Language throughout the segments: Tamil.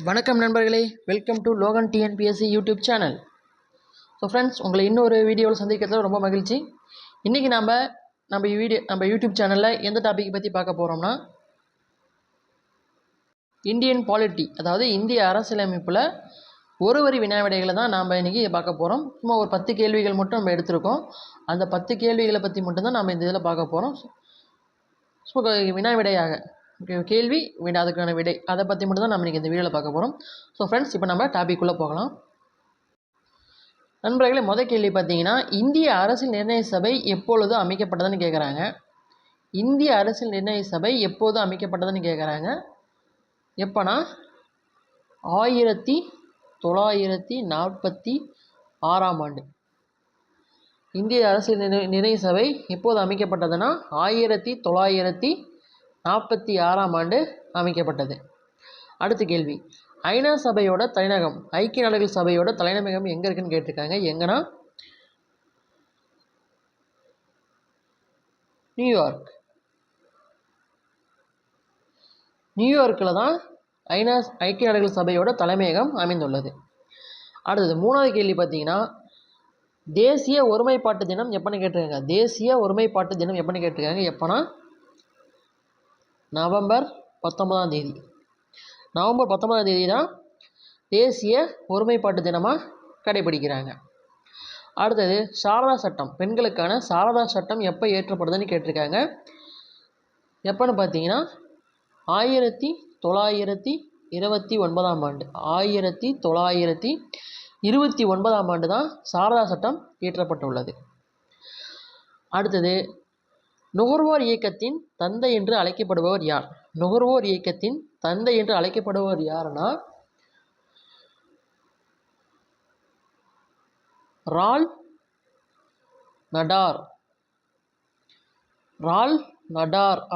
வணக்கம் நண்பர்களே, welcome to Logan TNPSC YouTube channel. So friends, உங்களை இன்னொரு வீடியோவில் சந்திக்கிறதுல ரொம்ப மகிழ்ச்சி. இன்றைக்கி நம்ம யூடியூப் சேனலில் எந்த டாபிக் பற்றி பார்க்க போகிறோம்னா, இந்தியன் பாலிட்டி, அதாவது இந்திய அரசியலமைப்பில் ஒரு வரி வினாவிடைகளை தான் நாம் இன்றைக்கி பார்க்க போகிறோம். சும்மா ஒரு 10 கேள்விகள் மட்டும் நம்ம எடுத்திருக்கோம். அந்த 10 கேள்விகளை பற்றி மட்டும்தான் நம்ம இந்த இதில் பார்க்க போகிறோம். ஸோ வினாவிடையாக கேள்வி விடை, அதுக்கான விடை, அதை பற்றி மட்டும் தான் நம்ம இன்றைக்கி இந்த வீடியோவில் பார்க்க போகிறோம். ஸோ ஃப்ரெண்ட்ஸ், இப்போ நம்ம டாபிக்குள்ளே போகலாம். நண்பர்களே, முதல் கேள்வி பார்த்தீங்கன்னா, இந்திய அரசியல் நிர்ணய சபை எப்பொழுது அமைக்கப்பட்டதுன்னு கேட்குறாங்க. இந்திய அரசியல் நிர்ணய சபை எப்போது அமைக்கப்பட்டதுன்னு கேட்குறாங்க. எப்போனா 1946ஆம் ஆண்டு. இந்திய அரசியல் நிர்ணய சபை எப்போது அமைக்கப்பட்டதுன்னா 1946ஆம் ஆண்டு அமைக்கப்பட்டது. அடுத்த கேள்வி, ஐநா சபையோட தலைநகம், ஐக்கிய நாடுகள் சபையோட தலைநகரம் எங்கே இருக்குன்னு கேட்டிருக்காங்க. எங்கன்னா நியூயார்க். நியூயார்க்கில் தான் ஐக்கிய நாடுகள் சபையோட தலைமையகம் அமைந்துள்ளது. அடுத்தது மூணாவது கேள்வி பார்த்தீங்கன்னா, தேசிய ஒருமைப்பாட்டு தினம் எப்போன்னு கேட்டிருக்காங்க. தேசிய ஒருமைப்பாட்டு தினம் எப்போன்னு கேட்டிருக்காங்க. எப்போனா நவம்பர் 19ஆம் தேதி. நவம்பர் 19ஆம் தேதி தான் தேசிய ஒருமைப்பாட்டு தினமாக கடைபிடிக்கிறாங்க. அடுத்தது சாரதா சட்டம், பெண்களுக்கான சாரதா சட்டம் எப்போ ஏற்றப்படுதுன்னு கேட்டிருக்காங்க. எப்போன்னு பார்த்தீங்கன்னா 1929ஆம் ஆண்டு. 1929ஆம் ஆண்டு தான் சாரதா சட்டம் இயற்றப்பட்டுள்ளது. அடுத்தது, நுகர்வோர் இயக்கத்தின் தந்தை என்று அழைக்கப்படுபவர் யார்? நுகர்வோர் இயக்கத்தின் தந்தை என்று அழைக்கப்படுபவர் யாருன்னா ரால்ஃப் நடார்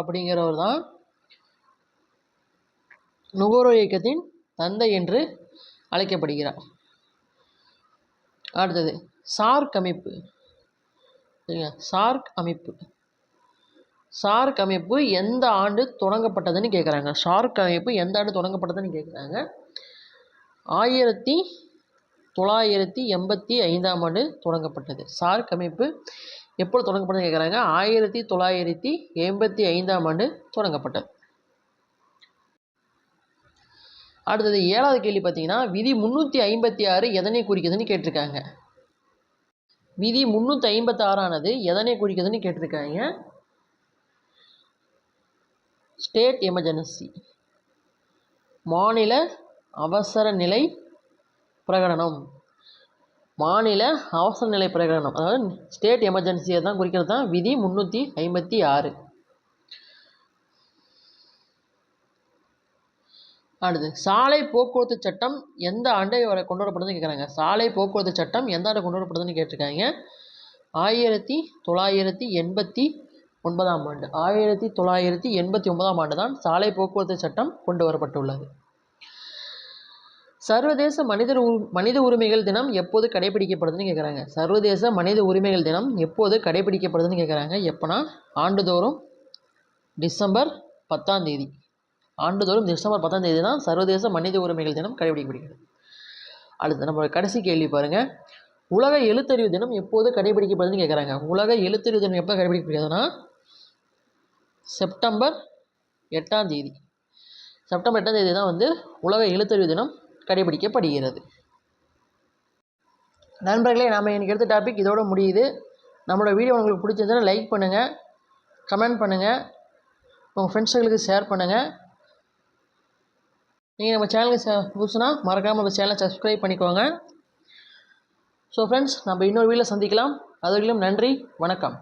அப்படிங்கிறவர் தான் நுகர்வோர் இயக்கத்தின் தந்தை என்று அழைக்கப்படுகிறார். அடுத்தது சார்க் அமைப்பு. சார்க் அமைப்பு எந்த ஆண்டு தொடங்கப்பட்டதுன்னு கேட்குறாங்க. சார்க் அமைப்பு எந்த ஆண்டு தொடங்கப்பட்டதுன்னு கேட்குறாங்க. 1985ஆம் ஆண்டு தொடங்கப்பட்டது. சார்க் அமைப்பு எப்போ தொடங்கப்பட்டதுன்னு கேட்குறாங்க. 1985ஆம் ஆண்டு தொடங்கப்பட்டது. அடுத்தது ஏழாவது கேள்வி பார்த்தீங்கன்னா, விதி 356 எதனை குறிக்குதுன்னு கேட்டிருக்காங்க. விதி 356ஆனது எதனை குறிக்குதுன்னு கேட்டிருக்காங்க. ஸ்டேட் எமர்ஜென்சி, மாநில அவசர நிலை பிரகடனம். மாநில அவசர நிலை பிரகடனம், அதாவது ஸ்டேட் எமர்ஜென்சியை தான் குறிக்கிறது தான் விதி 356. அடுத்து சாலை போக்குவரத்து சட்டம் எந்த ஆண்டை கொண்டு வரப்படுதுன்னு கேட்குறாங்க. சாலை போக்குவரத்து சட்டம் எந்த ஆண்டு கொண்டு வரப்படுதுன்னு கேட்டிருக்காங்க. 1989ஆம் ஆண்டு. 1989ஆம் ஆண்டு தான் சாலை போக்குவரத்து சட்டம் கொண்டு வரப்பட்டுள்ளது. சர்வதேச மனித உரிமைகள் தினம் எப்போது கடைபிடிக்கப்படுதுன்னு கேட்குறாங்க. சர்வதேச மனித உரிமைகள் தினம் எப்போது கடைபிடிக்கப்படுதுன்னு கேட்குறாங்க. எப்போனா ஆண்டுதோறும் டிசம்பர் 10ஆம் தேதி. ஆண்டுதோறும் டிசம்பர் 10ஆம் தேதி தான் சர்வதேச மனித உரிமைகள் தினம் கடைபிடிக்கப்படுகிறது. அடுத்து நம்ம கடைசி கேள்வி பாருங்கள். உலக எழுத்தறிவு தினம் எப்போது கடைபிடிக்கப்படுதுன்னு கேட்குறாங்க. உலக எழுத்தறிவு தினம் எப்போ கடைபிடிக்கப்படுதுன்னா செப்டம்பர் 8ஆம் தேதி. செப்டம்பர் 8ஆம் தேதி தான் உலக எழுத்தறிவு தினம் கடைபிடிக்கப்படுகிறது. நண்பர்களே, நாம் இன்றைக்கி எடுத்த டாபிக் இதோட முடியுது. நம்மளோட வீடியோ உங்களுக்கு பிடிச்சிருந்ததுன்னா லைக் பண்ணுங்கள், கமெண்ட் பண்ணுங்கள், உங்கள் ஃப்ரெண்ட்ஸுகளுக்கு ஷேர் பண்ணுங்கள். நீங்கள் நம்ம சேனலுக்கு புதுசுனா மறக்காமல் நம்ம சேனலை சப்ஸ்கிரைப் பண்ணிக்கோங்க. ஸோ ஃப்ரெண்ட்ஸ், நம்ம இன்னொரு வீடியோவில் சந்திக்கலாம். அதுவரையிலும் நன்றி, வணக்கம்.